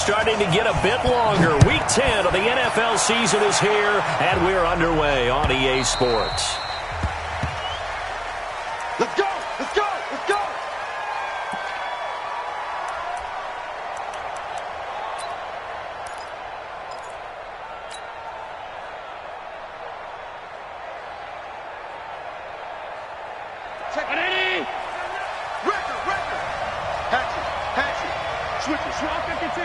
starting to get a bit longer. Week 10 of the NFL season is here, and we're underway on EA Sports. Let's go! Let's go! Let's go! Check it in! Record! Hatchet! Switch it! 52!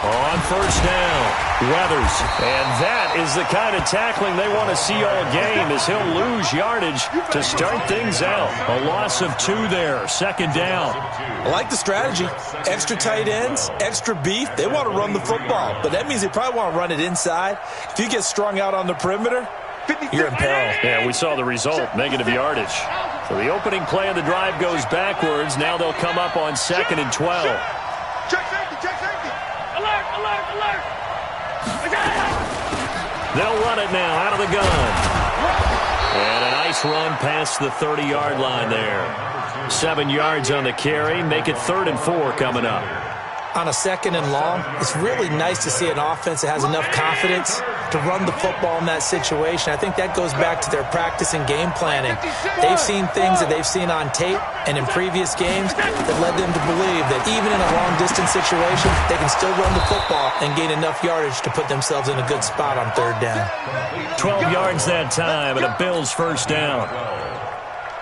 On first down, Weathers. And that is the kind of tackling they want to see all game, as he'll lose yardage to start things out. A loss of 2 there, second down. I like the strategy. Extra tight ends, extra beef. They want to run the football, but that means they probably want to run it inside. If you get strung out on the perimeter, you're in peril. Yeah, we saw the result, negative yardage. So the opening play of the drive goes backwards. Now they'll come up on 2nd and 12. Check safety! Alert! They'll run it now out of the gun. And a nice run past the 30-yard line there. 7 yards on the carry. Make it 3rd and 4 coming up. On a 2nd and long, it's really nice to see an offense that has enough confidence to run the football in that situation. I think that goes back to their practice and game planning. They've seen things that they've seen on tape and in previous games that led them to believe that even in a long-distance situation, they can still run the football and gain enough yardage to put themselves in a good spot on 3rd down. 12 yards that time, and a Bills first down.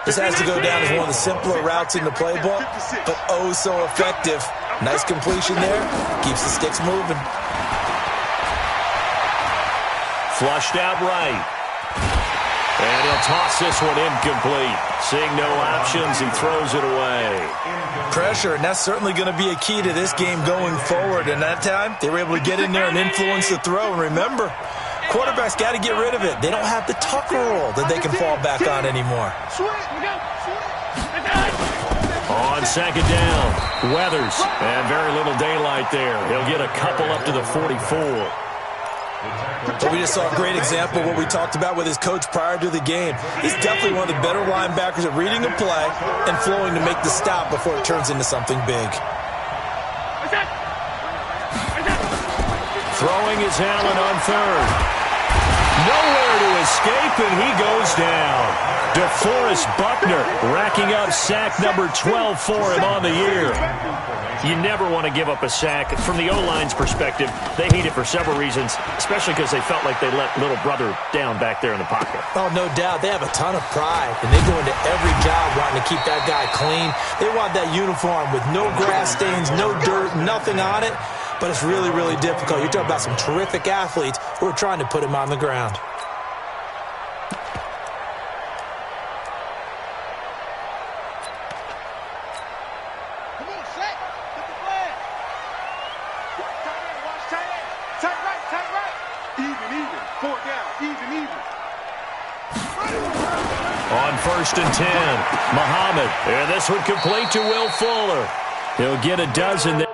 This has to go down as one of the simpler routes in the playbook, but oh so effective. Nice completion there. Keeps the sticks moving. Flushed out right. And he'll toss this one incomplete. Seeing no options, he throws it away. Pressure, and that's certainly going to be a key to this game going forward. And that time, they were able to get in there and influence the throw. And remember, quarterbacks got to get rid of it. They don't have the Tucker roll that they can fall back on anymore. On 2nd down, Weathers. And very little daylight there. He'll get a couple up to the 44. But we just saw a great example of what we talked about with his coach prior to the game. He's definitely one of the better linebackers at reading a play and flowing to make the stop before it turns into something big. Throwing is Allen on 3rd. Nowhere to escape, and he goes down. DeForest Buckner racking up sack number 12 for him on the year. You never want to give up a sack. From the O-line's perspective, they hate it for several reasons, especially because they felt like they let little brother down back there in the pocket. Oh, no doubt. They have a ton of pride, and they go into every job wanting to keep that guy clean. They want that uniform with no grass stains, no dirt, nothing on it. But it's really, really difficult. You're talking about some terrific athletes who are trying to put him on the ground. Come on, Shaq! Get the flag! Tight right! Even. 4 down. Even. On 1st and 10, Muhammad. And this one complete to Will Fuller. He'll get a dozen there.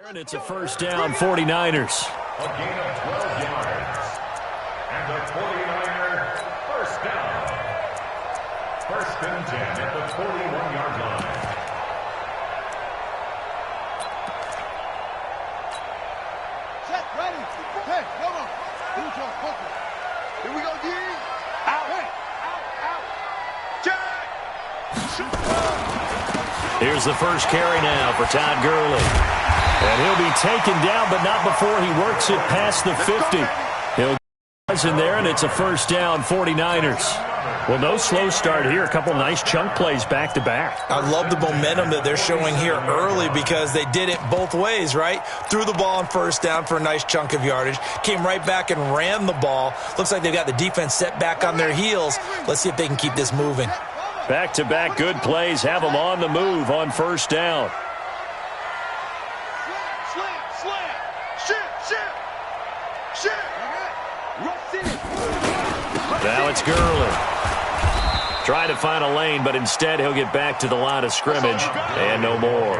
And it's a first down, 49ers. A gain of 12 yards. And the 49ers first down. 1st and 10 at the 41-yard line. Check, ready. Hey, come on. Who's your focus? Here we go, D. Out. Check. Here's the first carry now for Todd Gurley. And he'll be taken down, but not before he works it past the 50. He'll get in there, and it's a first down, 49ers. Well, no slow start here. A couple nice chunk plays back-to-back. I love the momentum that they're showing here early because they did it both ways, right? Threw the ball on first down for a nice chunk of yardage. Came right back and ran the ball. Looks like they've got the defense set back on their heels. Let's see if they can keep this moving. Back-to-back good plays have them on the move on first down. Shit. Now it's Gurley. Trying to find a lane, but instead he'll get back to the line of scrimmage, and no more.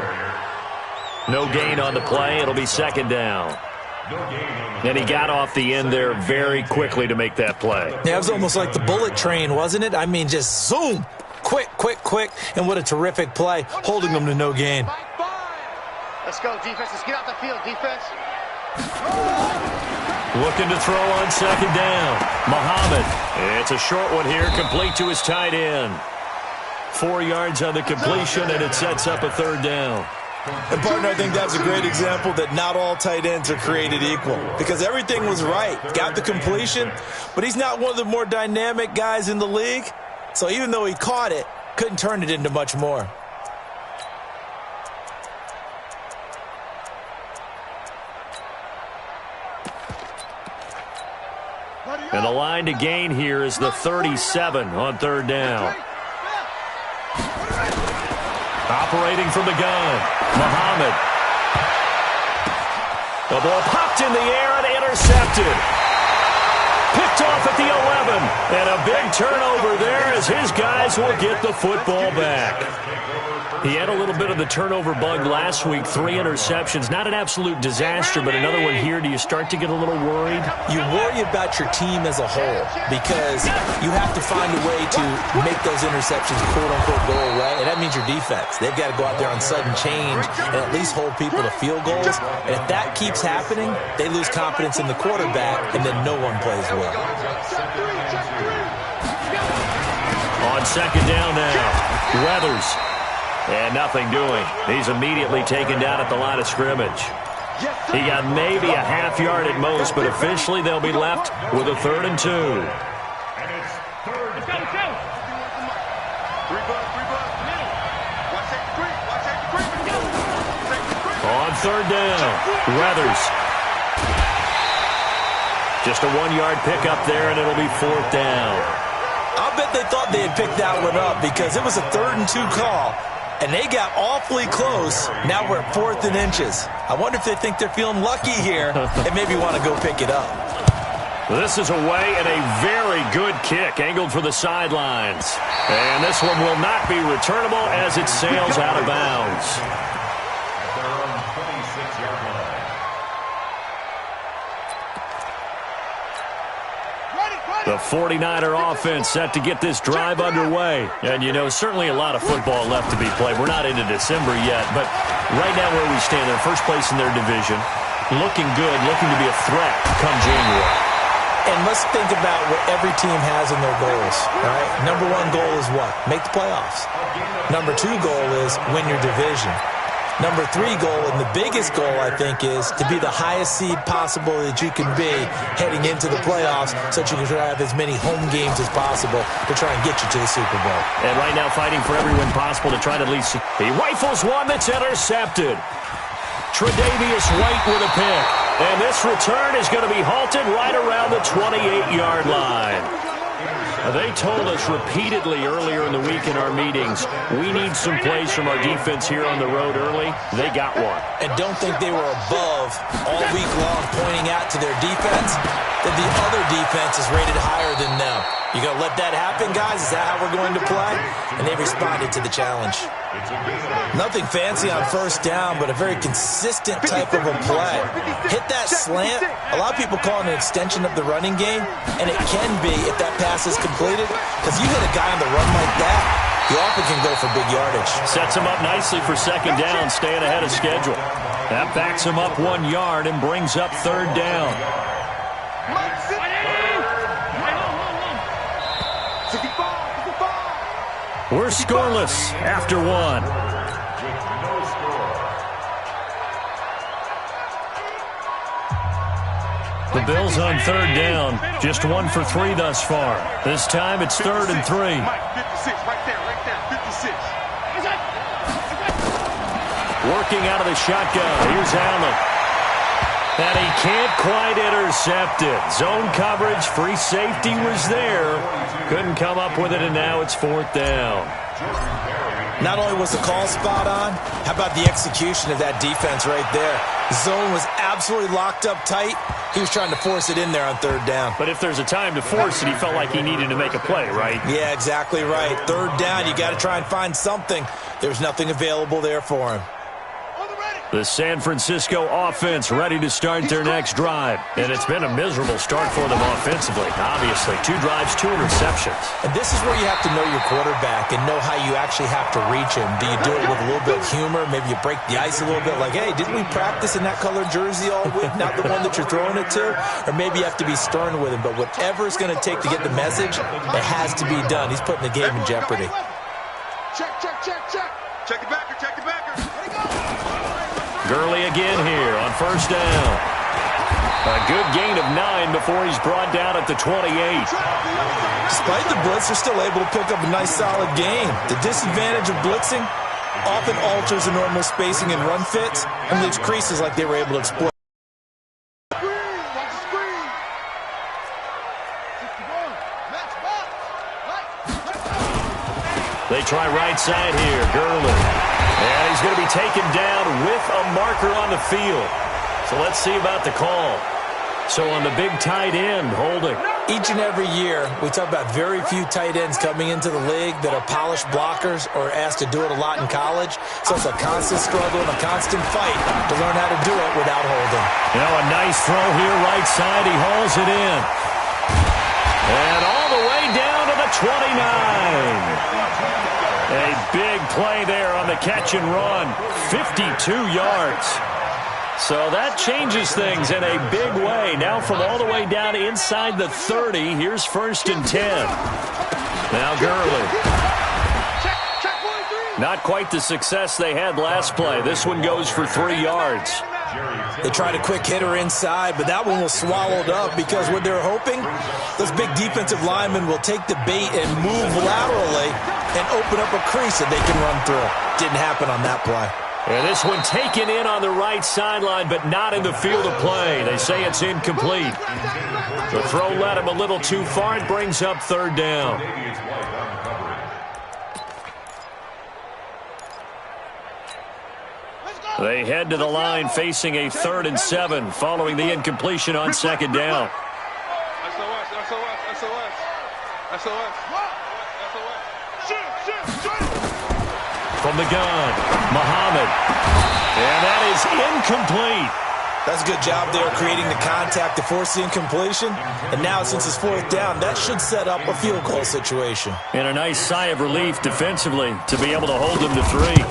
No gain on the play. It'll be second down. And he got off the end there very quickly to make that play. Yeah, it was almost like the bullet train, wasn't it? I mean, just zoom. Quick, quick, quick. And what a terrific play, holding them to no gain. Let's go, defense. Let's get out the field, defense. Looking to throw on second down. Muhammad. It's a short one here, complete to his tight end. 4 yards on the completion, and it sets up a third down. And, partner, I think that's a great example that not all tight ends are created equal, because everything was right. Got the completion, but he's not one of the more dynamic guys in the league. So even though he caught it, couldn't turn it into much more. And the line to gain here is the 37 on third down. Operating from the gun, Muhammad. The ball popped in the air and intercepted. Picked off at the 11. And a big turnover there as his guys will get the football back. He had a little bit of the turnover bug last week, 3 interceptions. Not an absolute disaster, but another one here. Do you start to get a little worried? You worry about your team as a whole because you have to find a way to make those interceptions, quote-unquote, go away, and that means your defense. They've got to go out there on sudden change and at least hold people to field goals. And if that keeps happening, they lose confidence in the quarterback, and then no one plays well. On second down now, Weathers. And nothing doing. He's immediately taken down at the line of scrimmage. He got maybe a half yard at most, but officially they'll be left with a 3rd and 2. And it's third. Let's go. On third down, Weathers. Just a 1-yard pickup there, and it'll be 4th down. I'll bet they thought they had picked that one up because it was a 3rd and 2 call. And they got awfully close. Now we're at 4th and inches. I wonder if they think they're feeling lucky here and maybe want to go pick it up. This is away and a very good kick angled for the sidelines. And this one will not be returnable as it sails out of bounds. They're on 26-yard line. The 49er offense set to get this drive underway. And, you know, certainly a lot of football left to be played. We're not into December yet, but right now where we stand, they're first place in their division. Looking good, looking to be a threat come January. And let's think about what every team has in their goals, right? Number 1 goal is what? Make the playoffs. Number 2 goal is win your division. Number 3 goal, and the biggest goal, I think, is to be the highest seed possible that you can be heading into the playoffs so that you can have as many home games as possible to try and get you to the Super Bowl. And right now fighting for every win possible to try to at least... He rifles one that's intercepted. Tre'Davious White with a pick. And this return is going to be halted right around the 28-yard line. They told us repeatedly earlier in the week in our meetings, we need some plays from our defense here on the road early. They got one. And don't think they were above all week long pointing out to their defense that the other defense is rated higher than them. You going to let that happen, guys? Is that how we're going to play? And they responded to the challenge. Nothing fancy on first down, but a very consistent type of a play. Hit that slant. A lot of people call it an extension of the running game, and it can be if that pass is completed, because you hit a guy on the run like that, you often can go for big yardage. Sets him up nicely for second down, staying ahead of schedule. That backs him up 1 yard and brings up third down. We're scoreless after 1. The Bills on third down, just 1 for 3 thus far. This time it's 3rd and 3. 56, right there, 56. Working out of the shotgun. Here's Allen. And he can't quite intercept it. Zone coverage, free safety was there. Couldn't come up with it, and now it's 4th down. Not only was the call spot on, how about the execution of that defense right there? The zone was absolutely locked up tight. He was trying to force it in there on third down. But if there's a time to force it, he felt like he needed to make a play, right? Yeah, exactly right. Third down, you got to try and find something. There's nothing available there for him. The San Francisco offense ready to start their next drive. And it's been a miserable start for them offensively. Obviously, 2 drives, 2 interceptions. And this is where you have to know your quarterback and know how you actually have to reach him. Do you do it with a little bit of humor? Maybe you break the ice a little bit like, hey, didn't we practice in that colored jersey all week? Not the one that you're throwing it to? Or maybe you have to be stern with him. But whatever it's going to take to get the message, it has to be done. He's putting the game in jeopardy. Check, check, check, check. Check it backer, check it backer. Let it go. Gurley again here on first down. A good gain of 9 before he's brought down at the 28. Despite the blitz, they're still able to pick up a nice solid gain. The disadvantage of blitzing often alters the normal spacing and run fits and leaves creases like they were able to exploit. They try right side here, Gurley. And he's going to be taken down with a marker on the field. So let's see about the call. So on the big tight end, holding. Each and every year, we talk about very few tight ends coming into the league that are polished blockers or asked to do it a lot in college. So it's a constant struggle and a constant fight to learn how to do it without holding. You know, a nice throw here, right side. He hauls it in. And all the way down to the 29. A big play there on the catch and run. 52 yards. So that changes things in a big way. Now from all the way down inside the 30, here's first and 10. Now Gurley. Not quite the success they had last play. This one goes for 3 yards. They tried a quick hitter inside, but that one was swallowed up because what they're hoping, those big defensive linemen will take the bait and move laterally and open up a crease that they can run through. Didn't happen on that play. And this one taken in on the right sideline, but not in the field of play. They say it's incomplete. The throw led him a little too far. It brings up third down. They head to the line facing a 3rd and 7 following the incompletion on second down. From the gun, Muhammad. And that is incomplete. That's a good job there creating the contact to force the incompletion. And now since it's 4th down, that should set up a field goal situation. And a nice sigh of relief defensively to be able to hold them to 3.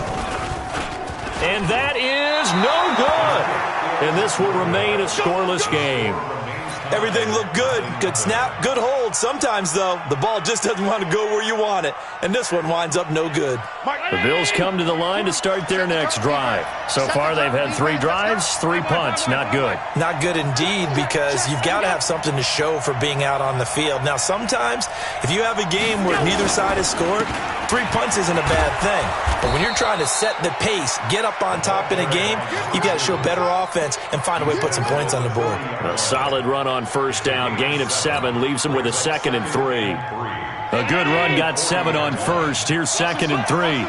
And that is no good. And this will remain a scoreless game. Everything looked good. Good snap, good hold. Sometimes, though, the ball just doesn't want to go where you want it. And this one winds up no good. The Bills come to the line to start their next drive. So far, they've had 3 drives, 3 punts. Not good. Not good indeed, because you've got to have something to show for being out on the field. Now, sometimes, if you have a game where neither side has scored, 3 punts isn't a bad thing. But when you're trying to set the pace, get up on top in a game, you've got to show better offense and find a way to put some points on the board. A solid run on first down. Gain of 7 leaves them with a 2nd and 3. A good run got 7 on first. Here's 2nd and 3.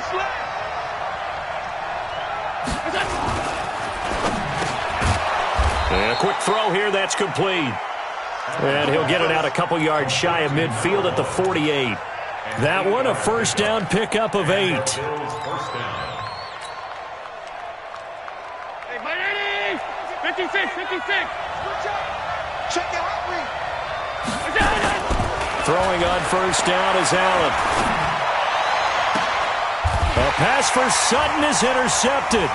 And a quick throw here. That's complete. And he'll get it out a couple yards shy of midfield at the 48. That one, a first down pickup of 8. Hey, Miami! 56, 56. Check it out, Throwing on first down is Allen. A pass for Sutton is intercepted.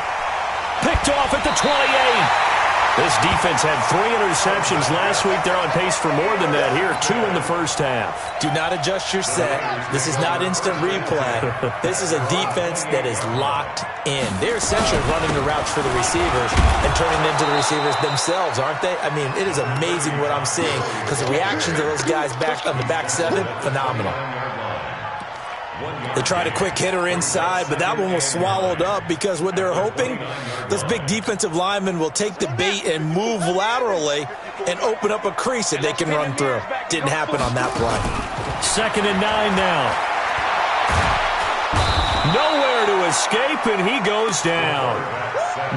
Picked off at the 28. This defense had 3 interceptions last week. They're on pace for more than that here. 2 in the first half. Do not adjust your set. This is not instant replay. This is a defense that is locked in. They're essentially running the routes for the receivers and turning them into the receivers themselves, aren't they? I mean, it is amazing what I'm seeing because the reactions of those guys back on the back 7, phenomenal. They tried a quick hitter inside, but that one was swallowed up because what they're hoping, those big defensive linemen will take the bait and move laterally and open up a crease that they can run through. Didn't happen on that play. 2nd and 9 now. escape, and he goes down.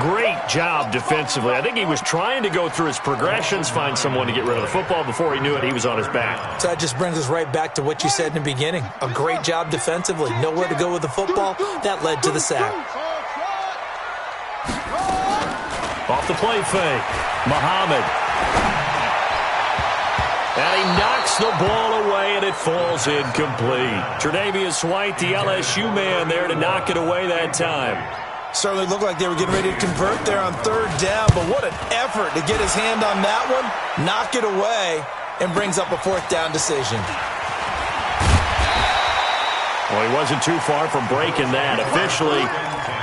Great job defensively. I think he was trying to go through his progressions, find someone to get rid of the football. Before he knew it, he was on his back. So that just brings us right back to what you said in the beginning. A great job defensively. Nowhere to go with the football. That led to the sack. Off the play fake. Muhammad. And he knocks the ball away, and it falls incomplete. Tre'Davious White, the LSU man there to knock it away that time. Certainly looked like they were getting ready to convert there on third down, but what an effort to get his hand on that one, knock it away, and brings up a fourth down decision. Well, he wasn't too far from breaking that. Officially,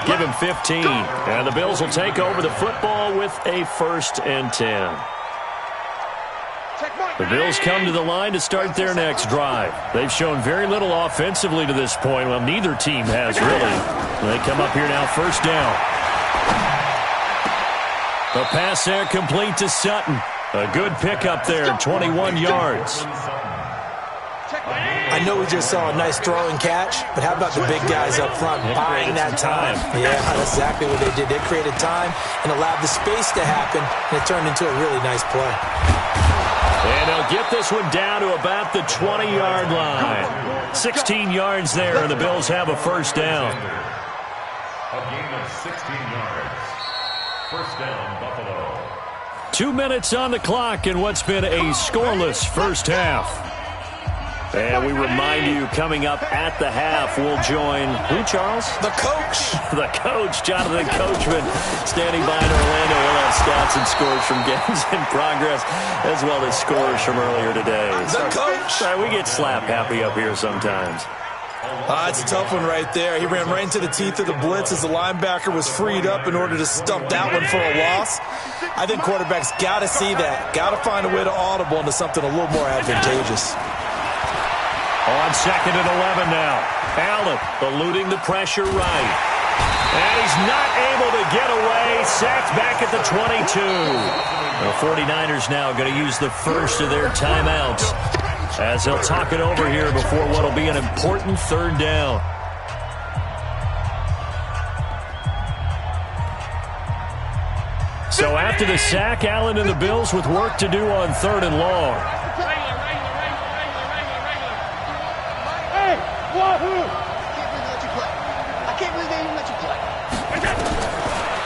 give him 15. And the Bills will take over the football with a 1st and 10. The Bills come to the line to start their next drive. They've shown very little offensively to this point. Well, neither team has really. They come up here now, 1st down. The pass there complete to Sutton. A good pickup there, 21 yards. I know we just saw a nice throw and catch, but how about the big guys up front buying that time? Yeah, that's exactly what they did. They created time and allowed the space to happen, and it turned into a really nice play. And they'll get this one down to about the 20-yard line. 16 yards there, and the Bills have a 1st down. A gain of 16 yards. 1st down, Buffalo. 2 minutes on the clock in what's been a scoreless first half. And we remind you, coming up at the half, we'll join who, Charles? The coach. The coach, Jonathan Coachman, standing by in Orlando. He'll have stats and scores from games in progress, as well as scores from earlier today. The coach. Sorry, we get slap happy up here sometimes. It's a tough one right there. He ran right into the teeth of the blitz as the linebacker was freed up in order to stump that one for a loss. I think quarterbacks got to see that. Got to find a way to audible into something a little more advantageous. On 2nd and 11 now. Allen eluding the pressure right. And he's not able to get away. Sacked back at the 22. The 49ers now going to use the first of their timeouts as they'll talk it over here before what will be an important 3rd down. So after the sack, Allen and the Bills with work to do on 3rd and long.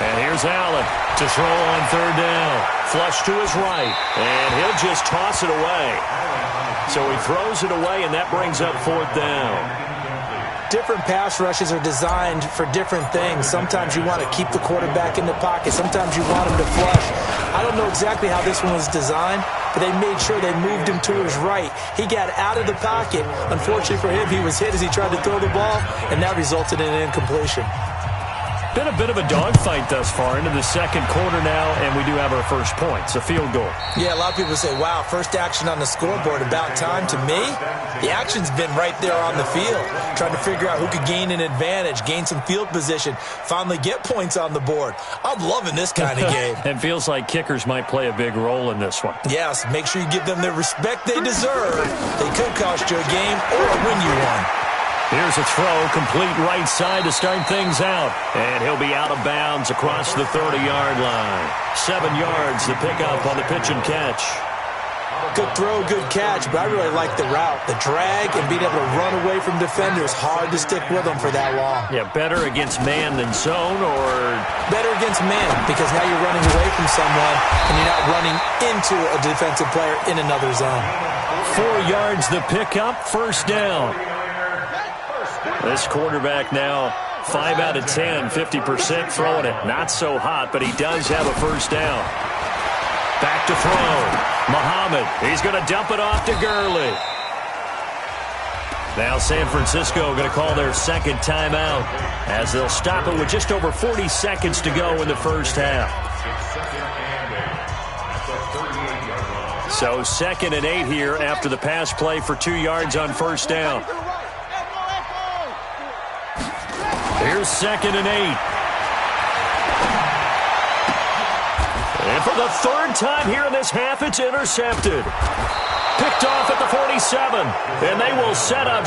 And here's Allen to throw on 3rd down. Flush to his right. And he'll just toss it away. So he throws it away, and that brings up 4th down. Different pass rushes are designed for different things. Sometimes you want to keep the quarterback in the pocket. Sometimes you want him to flush. I don't know exactly how this one was designed, but they made sure they moved him to his right. He got out of the pocket. Unfortunately for him, he was hit as he tried to throw the ball, and that resulted in an incompletion. Been a bit of a dogfight thus far into the 2nd quarter now, and we do have our first points, a field goal. Yeah, a lot of people say, wow, first action on the scoreboard, about time. To me, the action's been right there on the field, trying to figure out who could gain an advantage, gain some field position, finally get points on the board. I'm loving this kind of game. It feels like kickers might play a big role in this one. Yes, make sure you give them the respect they deserve. They could cost you a game or win you one. Here's a throw, complete right side to start things out. And he'll be out of bounds across the 30-yard line. 7 yards, the pickup on the pitch and catch. Good throw, good catch, but I really like the route. The drag and being able to run away from defenders, hard to stick with them for that long. Yeah, better against man than zone, or? Better against man, because now you're running away from someone and you're not running into a defensive player in another zone. 4 yards, the pickup, 1st down. This quarterback now 5 out of 10, 50% throwing it. Not so hot, but he does have a 1st down. Back to throw. Muhammad, he's going to dump it off to Gurley. Now San Francisco going to call their 2nd timeout as they'll stop it with just over 40 seconds to go in the first half. So 2nd and 8 here after the pass play for 2 yards on 1st down. Here's 2nd and 8. And for the 3rd time here in this half, it's intercepted. Picked off at the 47. And they will set up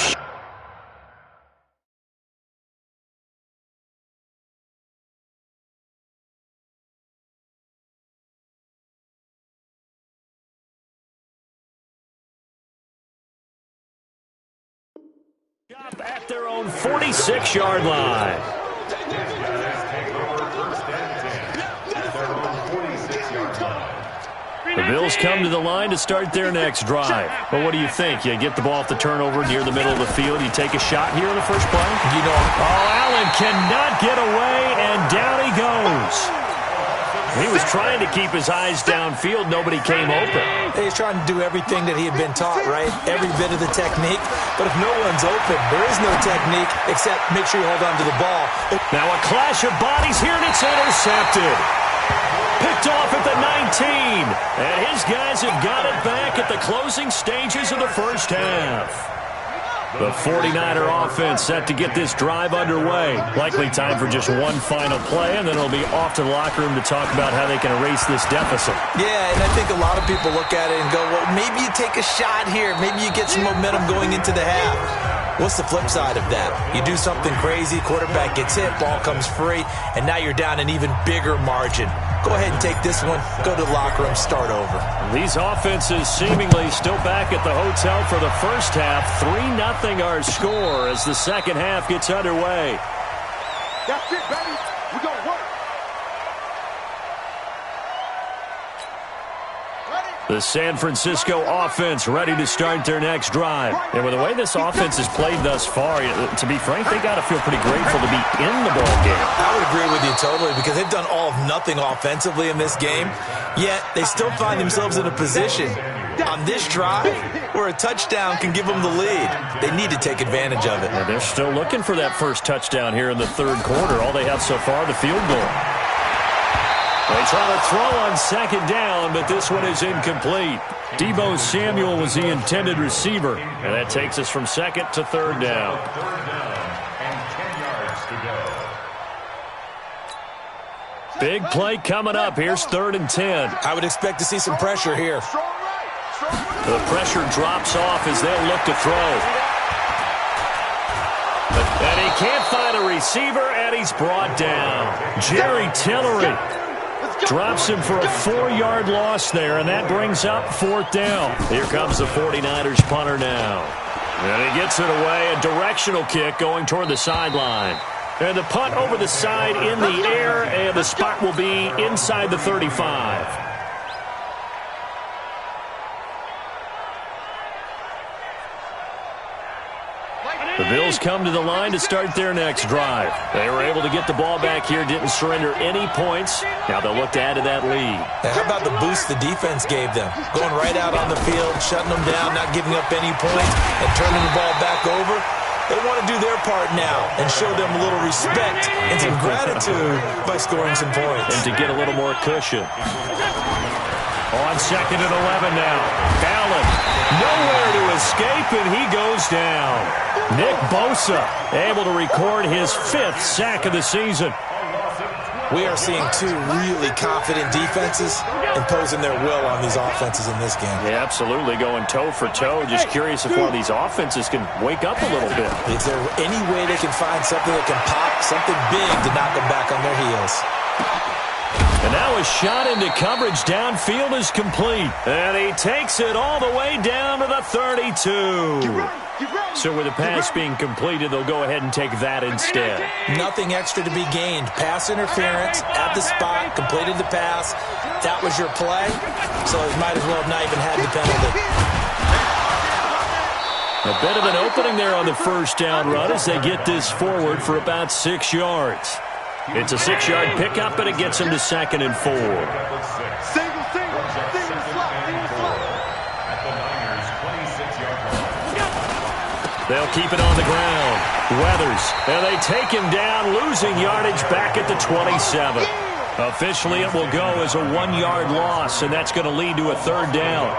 Stop at their own 46-yard line. The Bills come to the line to start their next drive. But what do you think? You get the ball off the turnover near the middle of the field. You take a shot here in the first play? You know, Allen cannot get away, and down he goes. He was trying to keep his eyes downfield. Nobody came open. he's trying to do everything that he had been taught, right? Every bit of the technique. But if no one's open, there is no technique except make sure you hold on to the ball. Now a clash of bodies here, and it's intercepted. Picked off at the 19. And his guys have got it back at the closing stages of the first half. The 49er offense set to get this drive underway. Likely time for just one final play, and then it'll be off to the locker room to talk about how they can erase this deficit. Yeah, and I think a lot of people look at it and go, well, maybe you take a shot here. Maybe you get some momentum going into the half. What's the flip side of that? You do something crazy, quarterback gets hit, ball comes free, and now you're down an even bigger margin. Go ahead and take this one, go to the locker room, start over. These offenses seemingly still back at the hotel for the first half. 3-0 our score as the second half gets underway. That's it, baby. We're going to work. The San Francisco offense ready to start their next drive. And with the way this offense has played thus far, to be frank, they got to feel pretty grateful to be in the ball game. I would agree with you totally because they've done all of nothing offensively in this game, yet they still find themselves in a position on this drive where a touchdown can give them the lead. They need to take advantage of it. And they're still looking for that first touchdown here in the third quarter. All they have so far, the field goal. They try to throw on second down, but this one is incomplete. Deebo Samuel was the intended receiver, and that takes us from second to third down. Third down and 10 yards to go. Big play coming up. Here's 3rd and 10. I would expect to see some pressure here. The pressure drops off as they'll look to throw. And he can't find a receiver, and he's brought down. Jerry Tillery drops him for a 4-yard loss there, and that brings up 4th down. Here comes the 49ers punter now. And he gets it away, a directional kick going toward the sideline. And the punt over the side in the air, and the spot will be inside the 35. The Bills come to the line to start their next drive. They were able to get the ball back here, didn't surrender any points. Now they'll look to add to that lead. Now, how about the boost the defense gave them? Going right out on the field, shutting them down, not giving up any points, and turning the ball back over. They want to do their part now and show them a little respect and some gratitude by scoring some points. And to get a little more cushion. On 2nd and 11 now. Allen nowhere to escape, and he goes down. Nick Bosa able to record his 5th sack of the season. We are seeing two really confident defenses imposing their will on these offenses in this game. Yeah, absolutely, going toe for toe. Just curious if one of these offenses can wake up a little bit. Is there any way they can find something that can pop, something big to knock them back on their heels? And now a shot into coverage downfield is complete. And he takes it all the way down to the 32. So with the pass being completed, they'll go ahead and take that instead. Nothing extra to be gained. Pass interference at the spot, completed the pass. That was your play, so it might as well have not even had the penalty. A bit of an opening there on the first down run as they get this forward for about 6 yards. It's a 6-yard pickup, and it gets him to 2nd and 4. Single slot. At the Niners' 26-yard line. They'll keep it on the ground. Weathers, and they take him down, losing yardage back at the 27. Officially, it will go as a 1-yard loss, and that's going to lead to a 3rd down.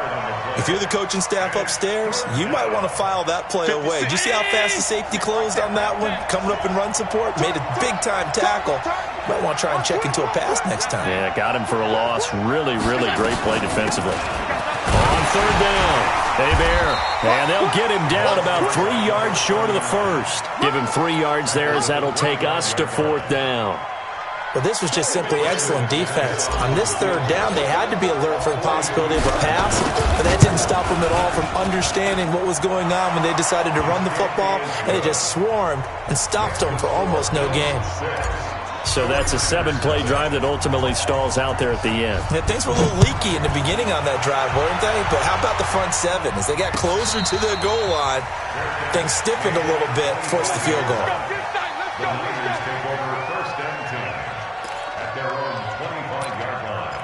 If you're the coaching staff upstairs, you might want to file that play away. Did you see how fast the safety closed on that one? Coming up in run support, made a big-time tackle. Might want to try and check into a pass next time. Yeah, got him for a loss. Really, really great play defensively. On 3rd down, Hebert, and they'll get him down about 3 yards short of the first. Give him 3 yards there as that'll take us to 4th down. Well, this was just simply excellent defense. On this third down, they had to be alert for the possibility of a pass, but that didn't stop them at all from understanding what was going on when they decided to run the football, and they just swarmed and stopped them for almost no gain. So that's a 7-play drive that ultimately stalls out there at the end. Yeah, things were a little leaky in the beginning on that drive, weren't they? But how about the front seven? As they got closer to the goal line, things stiffened a little bit, forced the field goal. The Raiders take over 1st and 10 at their own 25-yard line.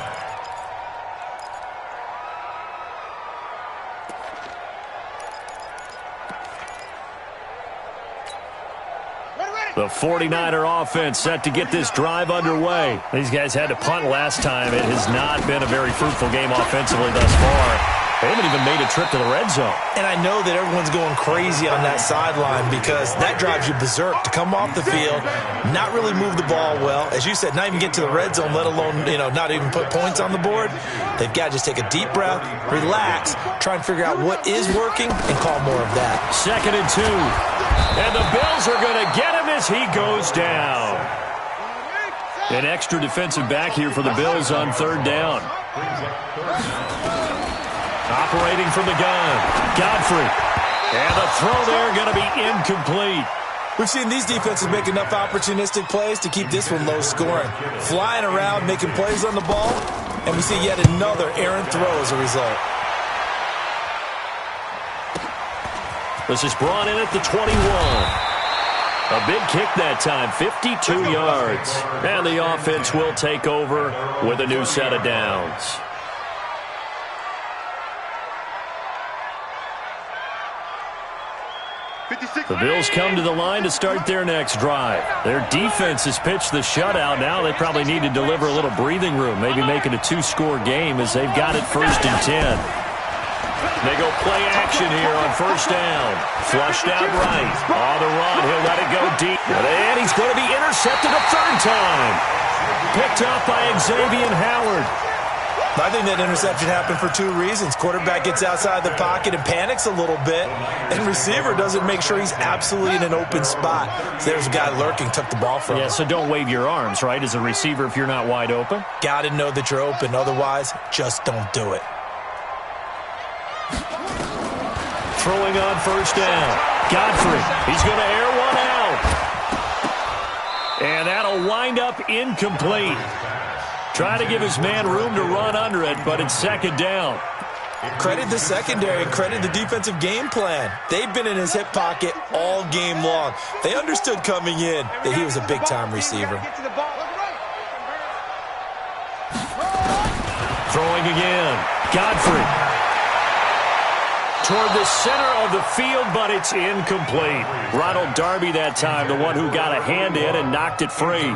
The 49er offense set to get this drive underway. These guys had to punt last time. It has not been a very fruitful game offensively thus far. They haven't even made a trip to the red zone. And I know that everyone's going crazy on that sideline because that drives you berserk to come off the field, not really move the ball well. As you said, not even get to the red zone, let alone, not even put points on the board. They've got to just take a deep breath, relax, try and figure out what is working, and call more of that. 2nd and 2. And the Bills are going to get him as he goes down. An extra defensive back here for the Bills on 3rd down. Operating from the gun, Godfrey. And the throw there going to be incomplete. We've seen these defenses make enough opportunistic plays to keep this one low scoring. Flying around, making plays on the ball, and we see yet another errant throw as a result. This is brought in at the 21. A big kick that time, 52 yards. And the offense will take over with a new set of downs. The Bills come to the line to start their next drive. Their defense has pitched the shutout. Now they probably need to deliver a little breathing room, maybe make it a 2-score game as they've got it 1st and 10. They go play action here on 1st down. Flushed out right. On the run, he'll let it go deep. And he's going to be intercepted a 3rd time. Picked up by Xavier Howard. I think that interception happened for 2 reasons. Quarterback gets outside the pocket and panics a little bit, and receiver doesn't make sure he's absolutely in an open spot. So there's a guy lurking, took the ball from him. Yeah, so don't wave your arms, right, as a receiver if you're not wide open. Got to know that you're open. Otherwise, just don't do it. Throwing on 1st down. Godfrey, he's going to air one out. And that'll wind up incomplete. Try to give his man room to run under it, but it's 2nd down. Credit the secondary and credit the defensive game plan. They've been in his hip pocket all game long. They understood coming in that he was a big-time receiver. Throwing again. Godfrey. Toward the center of the field, but it's incomplete. Ronald Darby that time, the one who got a hand in and knocked it free.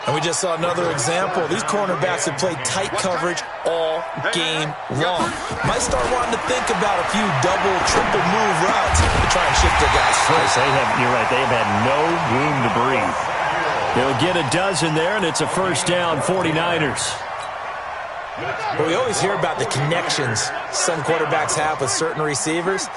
And we just saw another example. These cornerbacks have played tight coverage all game long. Might start wanting to think about a few double, triple move routes to try and shift their guys free. You're right, they've had no room to breathe. They'll get a dozen there, and it's a 1st down, 49ers. But we always hear about the connections some quarterbacks have with certain receivers.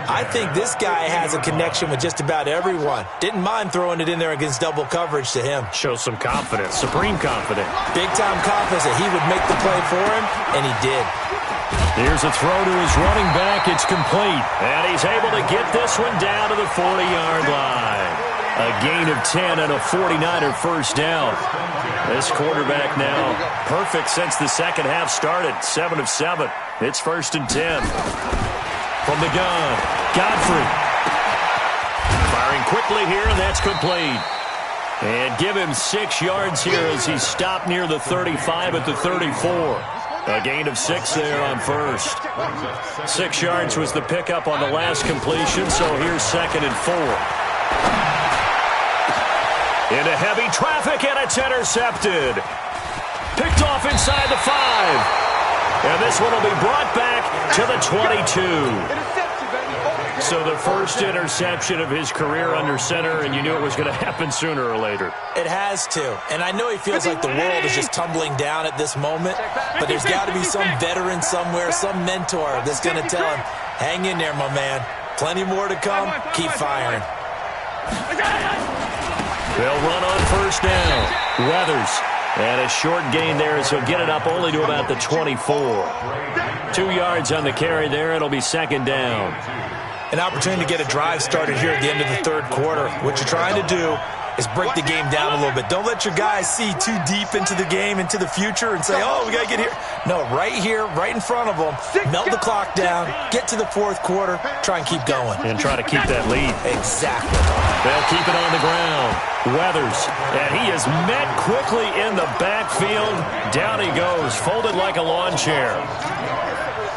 I think this guy has a connection with just about everyone. Didn't mind throwing it in there against double coverage to him. Shows some confidence, supreme confidence. Big-time confidence that he would make the play for him, and he did. Here's a throw to his running back. It's complete. And he's able to get this one down to the 40-yard line. A gain of 10 and a 49er 1st down. This quarterback now perfect since the 2nd half started. 7 of 7. It's 1st and 10. From the gun, Godfrey. Firing quickly here, and that's complete. And give him 6 yards here as he stopped near the 35 at the 34. A gain of 6 there on 1st. 6 yards was the pickup on the last completion, so here's 2nd and 4. Into heavy traffic, and it's intercepted. Picked off inside the 5. And this one will be brought back to the 22. So the first interception of his career under center, and you knew it was going to happen sooner or later. It has to. And I know he feels like the world is just tumbling down at this moment, but there's got to be some veteran somewhere, some mentor that's going to tell him, hang in there, my man. Plenty more to come. Keep firing. They'll run on first down. Weathers. And a short gain there as he'll get it up only to about the 24. 2 yards on the carry there. It'll be second down. An opportunity to get a drive started here at the end of the third quarter. What you're trying to do is break the game down a little bit. Don't let your guys see too deep into the game, into the future, and say, oh, we got to get here. No, right here, right in front of them, melt the clock down, get to the fourth quarter, try and keep going. And try to keep that lead. Exactly. They'll keep it on the ground. Weathers, and he is met quickly in the backfield. Down he goes, folded like a lawn chair.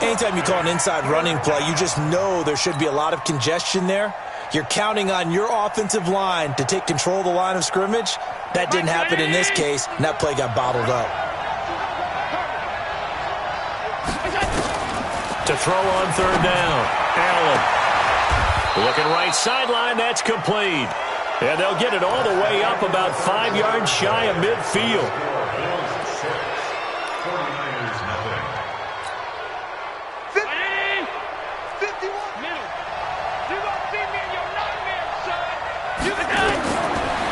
Anytime you call an inside running play, you just know there should be a lot of congestion there. You're counting on your offensive line to take control of the line of scrimmage. That didn't happen in this case, and that play got bottled up. To throw on third down, Allen. Looking right sideline, that's complete. And they'll get it all the way up about 5 yards shy of midfield.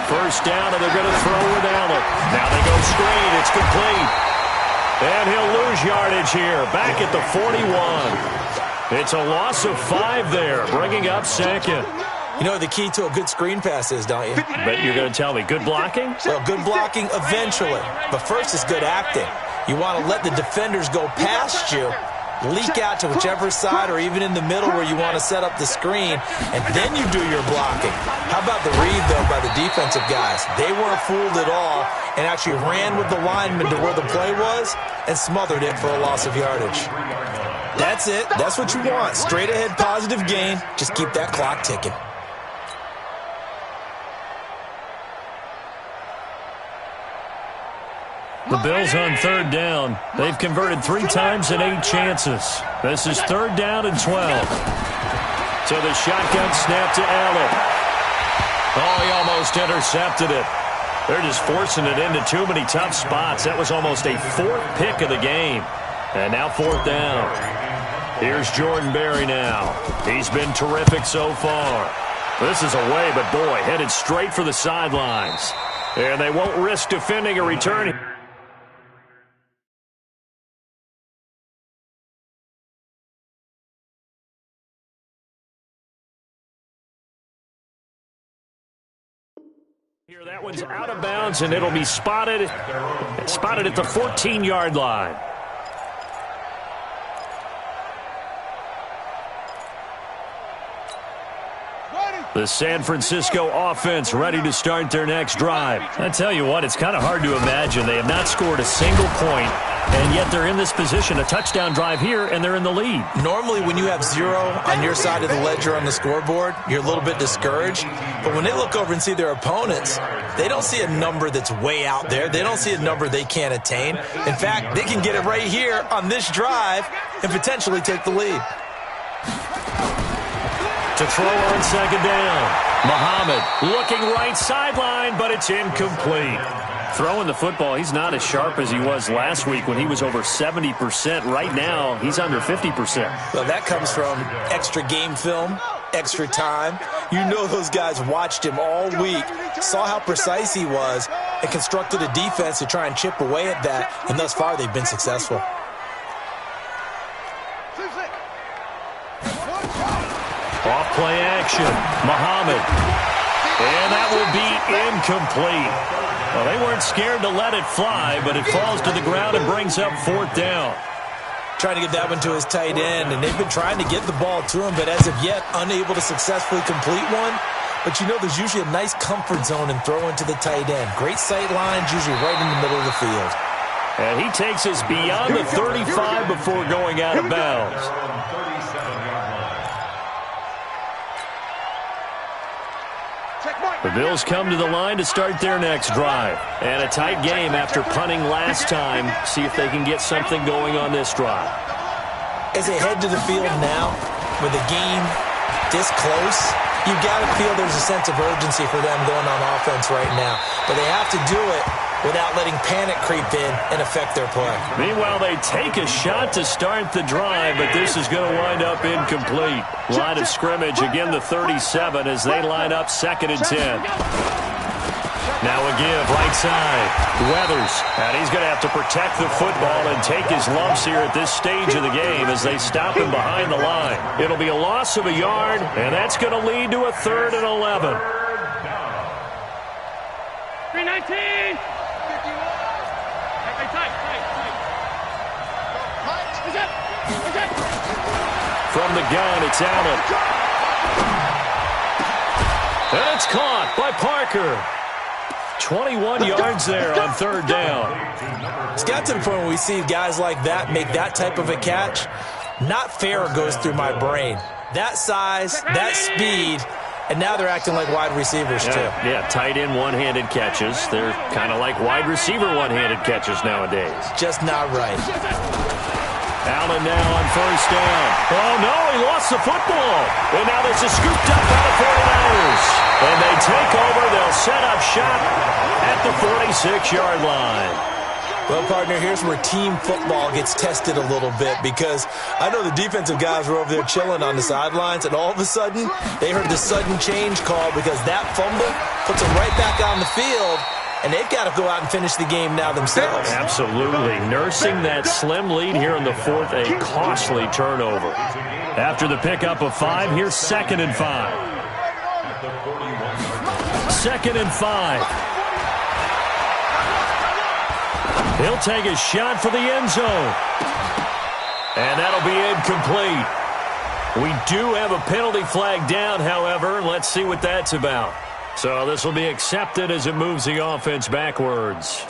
First down, and they're going to throw with Allen. Now they go screen. It's complete. And he'll lose yardage here. Back at the 41. It's a loss of 5 there, bringing up second. You know what the key to a good screen pass is, don't you? Bet you're going to tell me. Good blocking? Well, good blocking eventually. But first is good acting. You want to let the defenders go past you, leak out to whichever side or even in the middle where you want to set up the screen, and then you do your blocking. How about the read, though, by the defensive guys? They weren't fooled at all and actually ran with the lineman to where the play was and smothered it for a loss of yardage. That's it. That's what you want. Straight ahead positive gain. Just keep that clock ticking. The Bills on third down. They've converted 3 times in 8 chances. This is third down and 12. So the shotgun snap to Allen. Oh, he almost intercepted it. They're just forcing it into too many tough spots. That was almost a 4th pick of the game. And now fourth down. Here's Jordan Berry now. He's been terrific so far. This is away, but boy, headed straight for the sidelines. And they won't risk defending a return. Here, that one's out of bounds, and it'll be spotted at the 14-yard line. The San Francisco offense ready to start their next drive. I tell you what, it's kind of hard to imagine. They have not scored a single point, and yet they're in this position, a touchdown drive here, and they're in the lead. Normally, when you have 0 on your side of the ledger on the scoreboard, you're a little bit discouraged. But when they look over and see their opponents, they don't see a number that's way out there. They don't see a number they can't attain. In fact, they can get it right here on this drive and potentially take the lead. To throw on second down. Muhammad looking right sideline, but it's incomplete. Throwing the football, he's not as sharp as he was last week when he was over 70%. Right now, he's under 50%. Well, that comes from extra game film, extra time. You know those guys watched him all week, saw how precise he was, and constructed a defense to try and chip away at that, and thus far they've been successful. Off play action. Muhammad. And that will be incomplete. Well, they weren't scared to let it fly, but it falls to the ground and brings up fourth down. Trying to get that one to his tight end, and they've been trying to get the ball to him, but as of yet, unable to successfully complete one. But you know there's usually a nice comfort zone in throwing to the tight end. Great sight lines, usually right in the middle of the field. And he takes us beyond the 35 before going out of bounds. The Bills come to the line to start their next drive. And a tight game after punting last time. See if they can get something going on this drive. As they head to the field now, with the game this close, you've got to feel there's a sense of urgency for them going on offense right now. But they have to do it without letting panic creep in and affect their play. Meanwhile, they take a shot to start the drive, but this is going to wind up incomplete. Line of scrimmage, again the 37 as they line up 2nd and 10. Now a give, right side. Weathers, and he's going to have to protect the football and take his lumps here at this stage of the game as they stop him behind the line. It'll be a loss of a yard, and that's going to lead to a 3rd and 11. 319. From the gun, it's Allen. And it's caught by Parker. 21 yards there on 3rd down. It's got to the point where we see guys like that make that type of a catch. Not fair goes through my brain. That size, that speed, and now they're acting like wide receivers too. Yeah, tight end one-handed catches. They're kind of like wide receiver one-handed catches nowadays. Just not right. Allen now on 1st down. Oh, no, he lost the football. And now this is scooped up by the 49ers. And they take over. They'll set up shop at the 46-yard line. Well, partner, here's where team football gets tested a little bit because I know the defensive guys were over there chilling on the sidelines, and all of a sudden they heard the sudden change call because that fumble puts them right back on the field. And they've got to go out and finish the game now themselves. Absolutely. Nursing that slim lead here in the 4th, a costly turnover. After the pickup of 5, here's 2nd and 5. 2nd and 5. He'll take a shot for the end zone. And that'll be incomplete. We do have a penalty flag down, however. Let's see what that's about. So this will be accepted as it moves the offense backwards.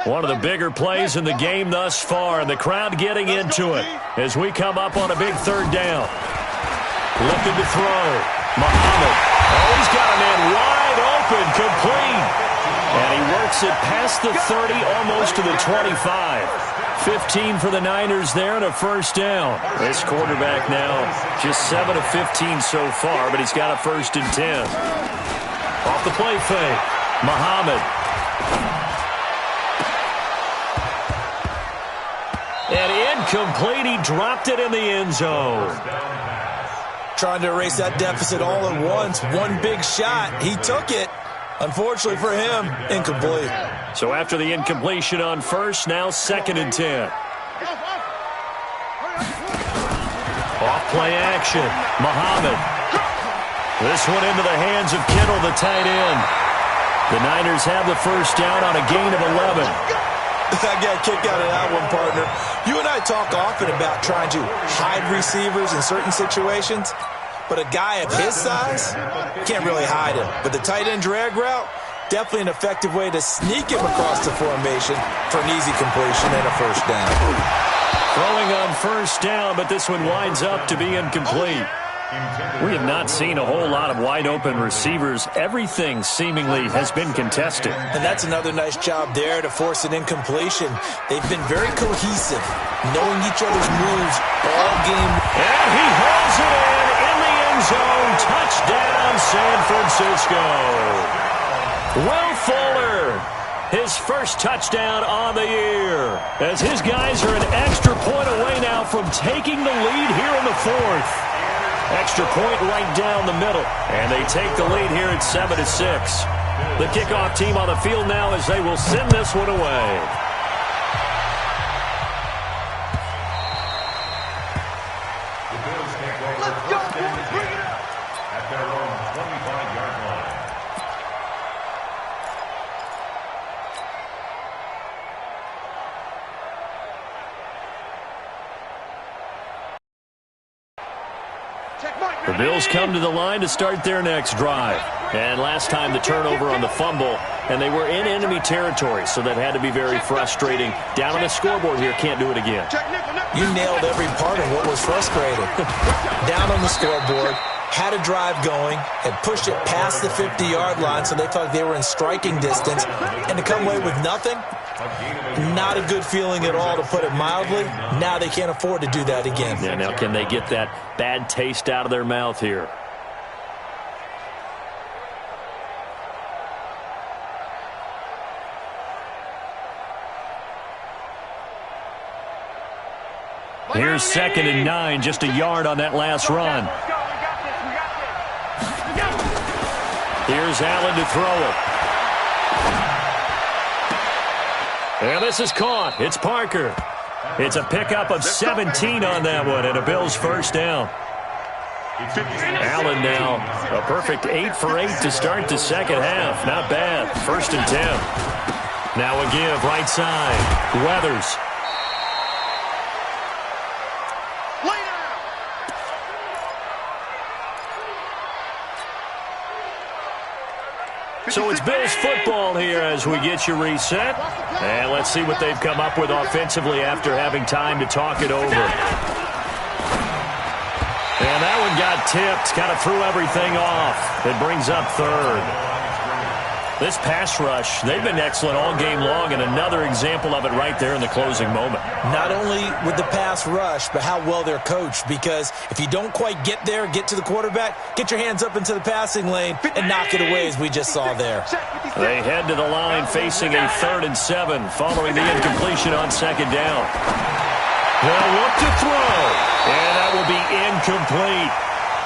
One of the bigger plays in the game thus far, and the crowd getting into it as we come up on a big 3rd down. Looking to throw. Muhammad. Oh, he's got a man wide open, complete. And he works it past the 30, almost to the 25. 15 for the Niners there and a 1st down. This quarterback now just 7 of 15 so far, but he's got a 1st and 10. Off the play fake. Muhammad. And incomplete. He dropped it in the end zone. Trying to erase that deficit all at once. One big shot. He took it. Unfortunately for him, incomplete. So after the incompletion on 1st, now 2nd and 10. Off play action. Muhammad. This one into the hands of Kittle, the tight end. The Niners have the 1st down on a gain of 11. I got a kick out of that one, partner. You and I talk often about trying to hide receivers in certain situations, but a guy of his size can't really hide him. But the tight end drag route, definitely an effective way to sneak him across the formation for an easy completion and a 1st down. Throwing on 1st down, but this one winds up to be incomplete. We have not seen a whole lot of wide-open receivers. Everything seemingly has been contested. And that's another nice job there to force an incompletion. They've been very cohesive, knowing each other's moves all game. And he hauls it in the end zone. Touchdown, San Francisco. Will Fuller, his 1st touchdown on the year, as his guys are an extra point away now from taking the lead here in the 4th. Extra point right down the middle, and they take the lead here at 7-6. The kickoff team on the field now as they will send this one away. Let's go, boys, bring it up. At their own 25-yard line. The Bills come to the line to start their next drive. And last time the turnover on the fumble, and they were in enemy territory, so that had to be very frustrating. Down on the scoreboard here, can't do it again. You nailed every part of what was frustrating. Down on the scoreboard, had a drive going, had pushed it past the 50-yard line, so they thought they were in striking distance, and to come away with nothing, not a good feeling at all, to put it mildly. Now they can't afford to do that again. Yeah, now can they get that bad taste out of their mouth here? Here's 2nd and 9, just a yard on that last run. Here's Allen to throw it. And this is caught. It's Parker. It's a pickup of 17 on that one and a Bills first down. Allen now a perfect 8 for 8 to start the second half. Not bad. 1st and 10. Now a give right side. Weathers. So it's Bills football here as we get you reset. And let's see what they've come up with offensively after having time to talk it over. And that one got tipped. Kind of threw everything off. It brings up 3rd. This pass rush, they've been excellent all game long, and another example of it right there in the closing moment. Not only with the pass rush, but how well they're coached, because if you don't quite get there, get to the quarterback, get your hands up into the passing lane and knock it away, as we just saw there. They head to the line facing a 3rd and 7 following the incompletion on 2nd down. They'll look to throw, and that will be incomplete.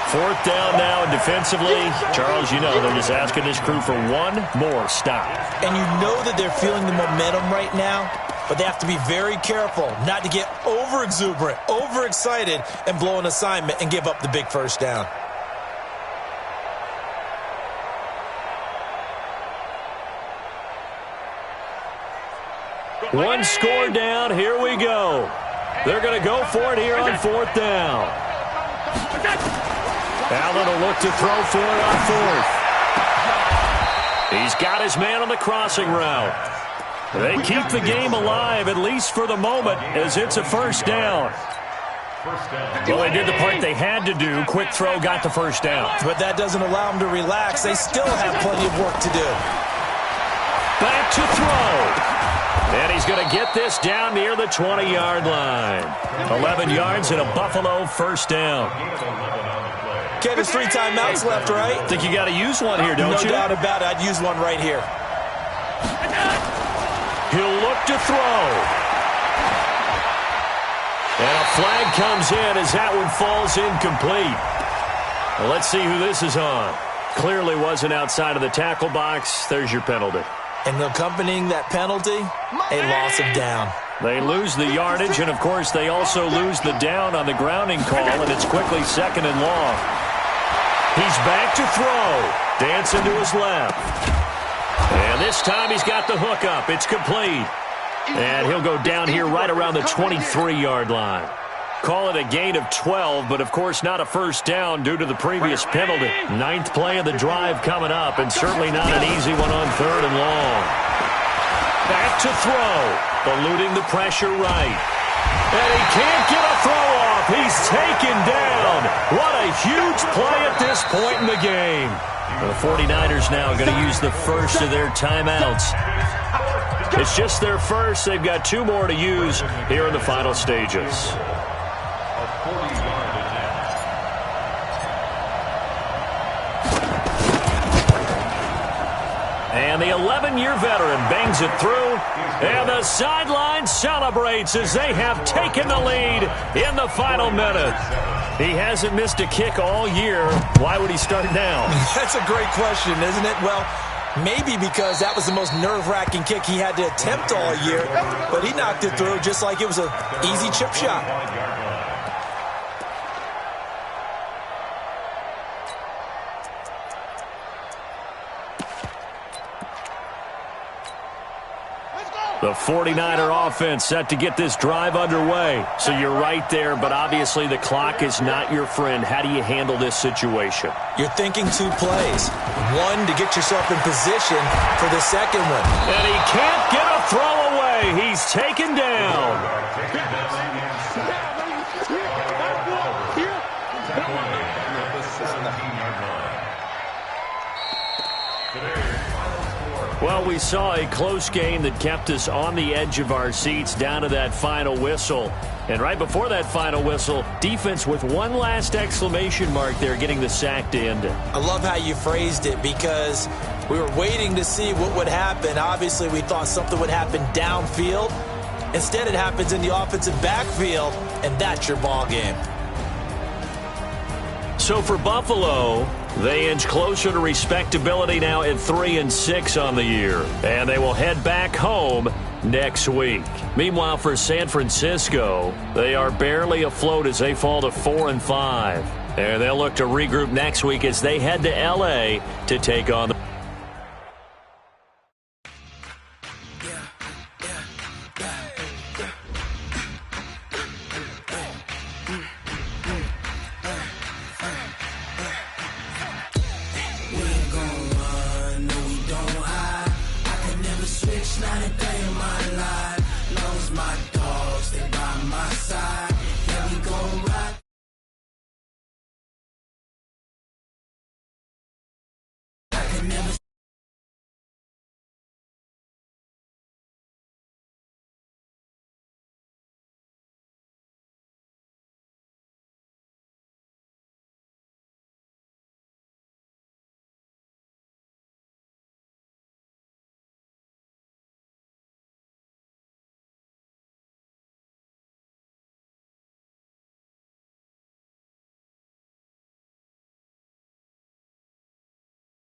4th down now, and defensively, Charles, you know, they're just asking this crew for one more stop. And you know that they're feeling the momentum right now, but they have to be very careful not to get over-exuberant, over-excited, and blow an assignment and give up the big first down. One score down, here we go. They're going to go for it here on 4th down. Allen will look to throw for it on 4th. He's got his man on the crossing route. They keep the game alive, at least for the moment, as it's a 1st down. Well, they did the part they had to do. Quick throw got the 1st down. But that doesn't allow them to relax. They still have plenty of work to do. Back to throw. And he's going to get this down near the 20-yard line. 11 yards and a Buffalo 1st down. Ken, there's 3 timeouts left, right? Think you got to use one here, don't you? No doubt about it. I'd use one right here. He'll look to throw. And a flag comes in as that one falls incomplete. Well, let's see who this is on. Clearly wasn't outside of the tackle box. There's your penalty. And accompanying that penalty, a loss of down. They lose the yardage, and, of course, they also lose the down on the grounding call, and it's quickly 2nd and long. He's back to throw. Dancing to his left. And this time he's got the hook up. It's complete. And he'll go down here right around the 23-yard line. Call it a gain of 12, but, of course, not a first down due to the previous penalty. 9th play of the drive coming up, and certainly not an easy one on 3rd and long. Back to throw. Eluding the pressure right. And he can't get a throw off. He's taken down. What a huge play at this point in the game. The 49ers now going to use the first of their timeouts. It's just their first. They've got 2 more to use here in the final stages. And the 11-year veteran bangs it through, and the sideline celebrates as they have taken the lead in the final minute. He hasn't missed a kick all year. Why would he start now? That's a great question, isn't it? Well, maybe because that was the most nerve-wracking kick he had to attempt all year, but he knocked it through just like it was an easy chip shot. The 49er offense set to get this drive underway. So you're right there, but obviously the clock is not your friend. How do you handle this situation? You're thinking 2 plays. One, to get yourself in position for the second one. And he can't get a throw away. He's taken down. Well, we saw a close game that kept us on the edge of our seats down to that final whistle. And right before that final whistle, defense with one last exclamation mark there, getting the sack to end it. I love how you phrased it, because we were waiting to see what would happen. Obviously, we thought something would happen downfield. Instead, it happens in the offensive backfield, and that's your ball game. So for Buffalo, They inch closer to respectability now at 3-6 on the year. And they will head back home next week. Meanwhile, for San Francisco, they are barely afloat as they fall to 4-5. And they'll look to regroup next week as they head to L.A. to take on the Not a day in my life, long as my dogs, they by my side.